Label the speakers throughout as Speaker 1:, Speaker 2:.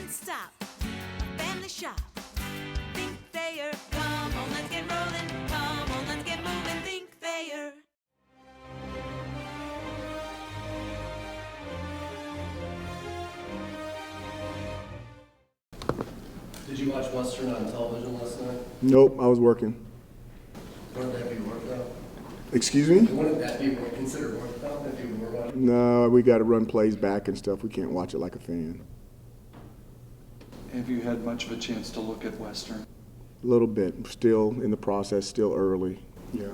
Speaker 1: one stop, family shop. Think Thayer, come on, let's get rolling. Come on, let's get moving. Think Thayer.
Speaker 2: Did you watch Western on television last night?
Speaker 3: Nope, I was working.
Speaker 2: Wouldn't that be worked out?
Speaker 3: Excuse me?
Speaker 2: Wouldn't that be considered worked out if you were watching?
Speaker 3: No, we got to run plays back and stuff. We can't watch it like a fan.
Speaker 4: Have you had much of a chance to look at Western?
Speaker 3: A little bit. Still in the process, still early. Yeah,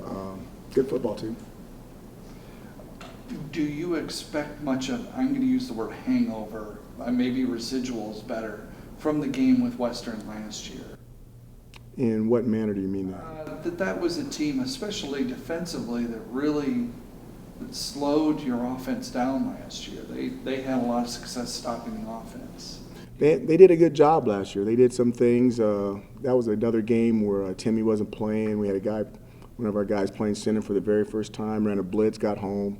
Speaker 3: good football team.
Speaker 4: Do you expect much of, I'm going to use the word hangover, maybe residuals better, from the game with Western last year?
Speaker 3: In what manner do you mean that?
Speaker 4: That was a team, especially defensively, that really slowed your offense down last year. They had a lot of success stopping the offense.
Speaker 3: They did a good job last year. They did some things. That was another game where Timmy wasn't playing. We had a guy, one of our guys playing center for the very first time, ran a blitz, got home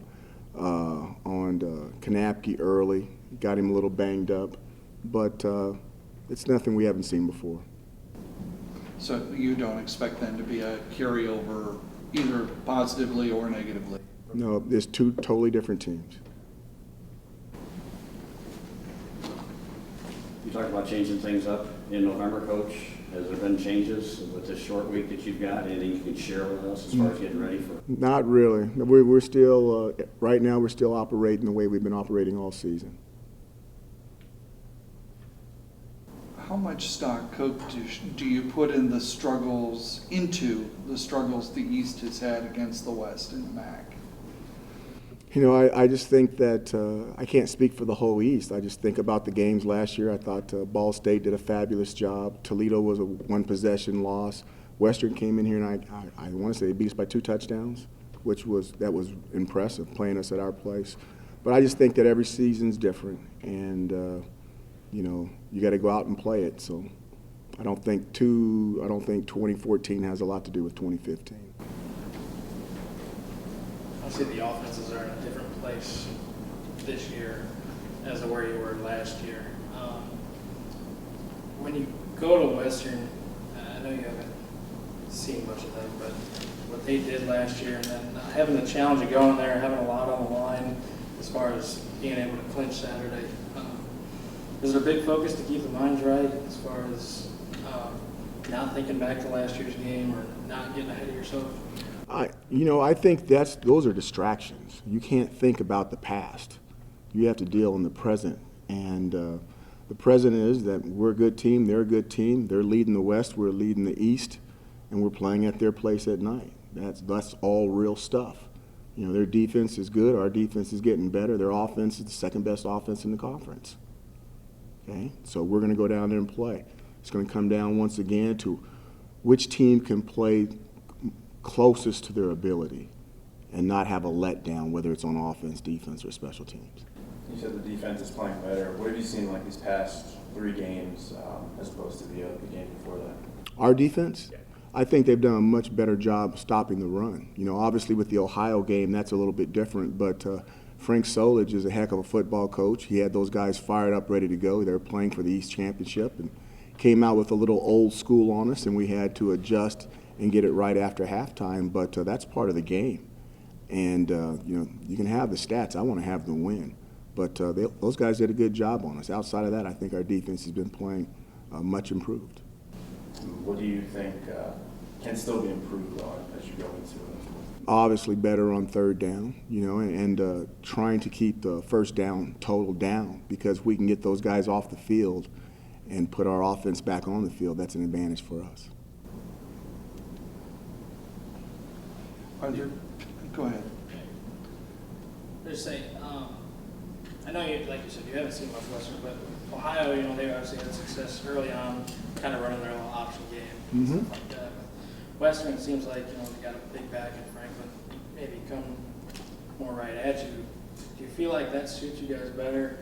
Speaker 3: on Kanapke early, got him a little banged up. But it's nothing we haven't seen before.
Speaker 4: So you don't expect them to be a carryover either positively or negatively?
Speaker 3: No, there's two totally different teams.
Speaker 5: You talked about changing things up in November, Coach. Has there been changes with this short week that you've got? Anything you can share with us as far as getting ready for?
Speaker 3: Not really. We're still, right now, we're still operating the way we've been operating all season.
Speaker 4: How much stock, Coach, do you put in the struggles the East has had against the West in the MAC?
Speaker 3: You know, I just think that I can't speak for the whole East. I just think about the games last year. I thought Ball State did a fabulous job. Toledo was a one-possession loss. Western came in here, and I want to say they beat us by 2 touchdowns, that was impressive, playing us at our place. But I just think that every season's different, and you know, you got to go out and play it. So I don't think 2014 has a lot to do with 2015.
Speaker 6: Obviously, the offenses are in a different place this year as to where you were last year. When you go to Western, I know you haven't seen much of them, but what they did last year, and then having the challenge of going there, having a lot on the line as far as being able to clinch Saturday. Is there a big focus to keep the minds right as far as not thinking back to last year's game or not getting ahead of yourself?
Speaker 3: I think those are distractions. You can't think about the past. You have to deal in the present. And the present is that we're a good team, they're a good team. They're leading the West, we're leading the East, and we're playing at their place at night. That's all real stuff. You know, their defense is good, our defense is getting better. Their offense is the second best offense in the conference. Okay? So we're going to go down there and play. It's going to come down once again to which team can play closest to their ability and not have a letdown, whether it's on offense, defense, or special teams.
Speaker 7: You said the defense is playing better. What have you seen like these past 3 games as opposed to the game before that?
Speaker 3: Our defense? Yeah. I think they've done a much better job stopping the run. You know, obviously with the Ohio game, that's a little bit different, but Frank Solich is a heck of a football coach. He had those guys fired up, ready to go. They were playing for the East Championship and came out with a little old school on us, and we had to adjust and get it right after halftime, but that's part of the game. And, you know, you can have the stats. I want to have the win. But those guys did a good job on us. Outside of that, I think our defense has been playing much improved.
Speaker 7: What do you think can still be improved on as you go into it?
Speaker 3: Obviously better on third down, you know, and trying to keep the first down total down, because if we can get those guys off the field and put our offense back on the field, that's an advantage for us.
Speaker 4: Go ahead.
Speaker 6: Just say, I know you, like you said, you haven't seen much Western, but Ohio, you know, they obviously had success early on, kind of running their little option game and stuff like that. But Western, it seems like, you know, they got a big back in Franklin, maybe come more right at you. Do you feel like that suits you guys better,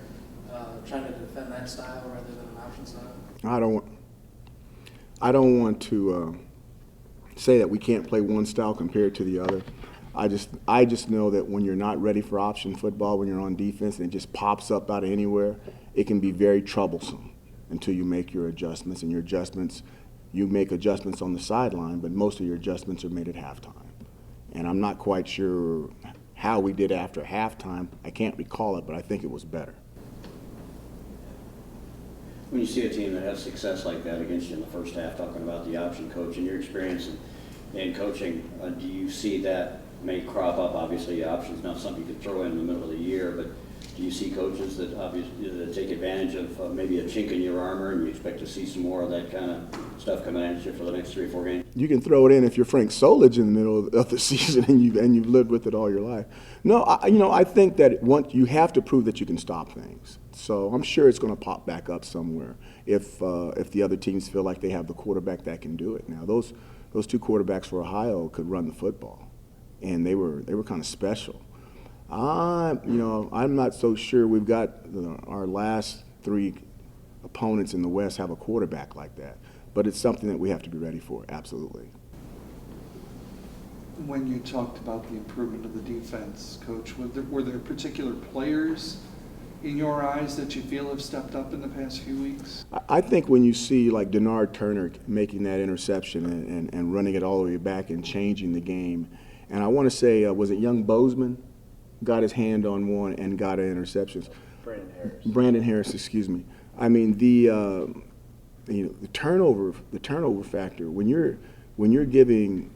Speaker 6: trying to defend that style rather than an option style?
Speaker 3: I don't want to say that we can't play one style compared to the other. I just know that when you're not ready for option football, when you're on defense and it just pops up out of anywhere, it can be very troublesome. until you make your adjustments. And your adjustments, you make adjustments on the sideline, but most of your adjustments are made at halftime. And I'm not quite sure how we did after halftime. I can't recall it, but I think it was better.
Speaker 5: When you see a team that has success like that against you in the first half, talking about the option coach and your experience in coaching, do you see that may crop up? Obviously, the option's not something you could throw in the middle of the year, but do you see coaches that obviously that take advantage of maybe a chink in your armor, and you expect to see some more of that kind of stuff coming at you for the next 3 or 4 games?
Speaker 3: You can throw it in if you're Frank Solich in the middle of the season and you've lived with it all your life. No, I think that you have to prove that you can stop things. So I'm sure it's going to pop back up somewhere if the other teams feel like they have the quarterback that can do it. Now those 2 quarterbacks for Ohio could run the football, and they were kind of special. I'm not so sure we've got our last 3 opponents in the West have a quarterback like that, but it's something that we have to be ready for, absolutely.
Speaker 4: When you talked about the improvement of the defense, Coach, were there particular players in your eyes that you feel have stepped up in the past few weeks?
Speaker 3: I think when you see like Denard Turner making that interception and running it all the way back and changing the game, and I want to say, was it Young Bozeman got his hand on one and got an interception? Brandon Harris, excuse me. I mean, the turnover factor, when you're giving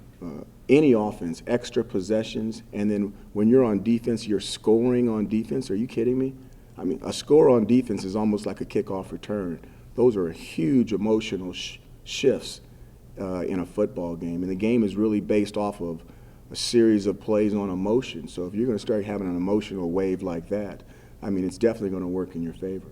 Speaker 3: any offense extra possessions, and then when you're on defense, you're scoring on defense. Are you kidding me? I mean, a score on defense is almost like a kickoff return. Those are huge emotional shifts in a football game, and the game is really based off of a series of plays on emotion. So if you're going to start having an emotional wave like that, I mean, it's definitely going to work in your favor.